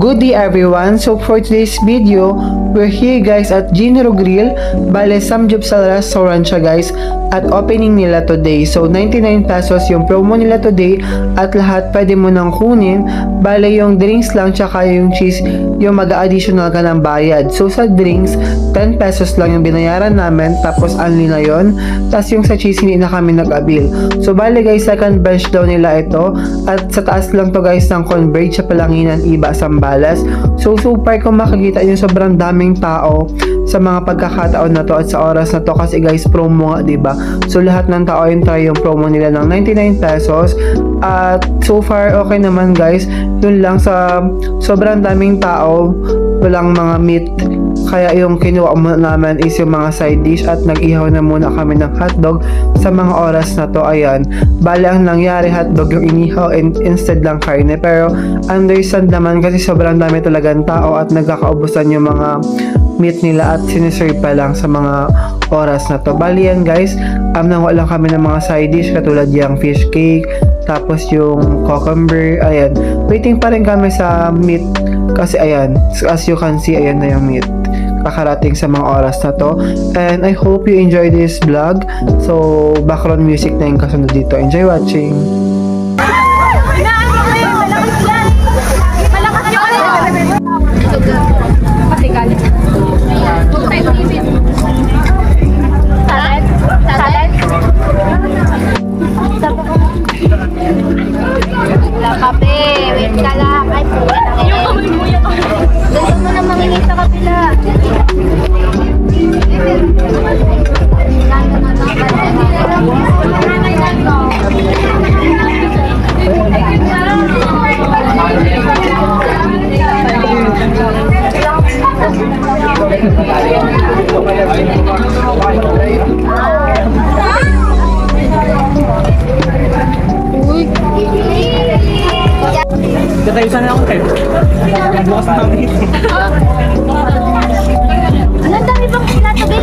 Good day everyone! So for today's video, we're here guys at Ginero Grill, bale Samgyupsal restaurant siya guys, at opening nila today. So 99 pesos yung promo nila today at lahat pwede mo nang kunin. Bale yung drinks lang tsaka yung cheese, yung mag-additional ka ng bayad. So sa drinks, 10 pesos lang yung binayaran namin, tapos only na yun. Tapos yung sa cheese hindi na kami nag-abil. So bale guys, second bench daw nila ito at sa taas lang to guys ng Converge sa Palanginan, Iba, Sambales. So super kung makikita nyo sobrang daming tao sa mga pagkakataon na to at sa oras na to kasi guys promo nga diba. So lahat ng tao yung try yung promo nila ng 99 pesos at so far okay naman guys. Yun lang sa sobrang daming tao, walang mga meat. Kaya yung kinuha muna namin is yung mga side dish at nag-ihaw na muna kami ng hotdog sa mga oras na to. Ayan, bale ang nangyari hotdog yung inihaw instead lang karne, pero understand naman kasi sobrang dami talagang tao at nagkakaubusan yung mga meat nila at siniserve pa lang sa mga oras na to. Bali yan guys, nanguha lang kami ng mga side dish katulad yung fish cake, tapos yung cucumber. Ayan, waiting pa rin kami sa meat kasi ayan, as you can see, ayan na yung meat kakarating sa mga oras na to. And I hope you enjoy this vlog. So background music na yung kasunod dito. Enjoy watching. Kape, wait ka lang. Ay, gusto mo na mangingi sa kapila. Tayo sana ako kayo. Bukas na kami. Ang dami bang sinatabi?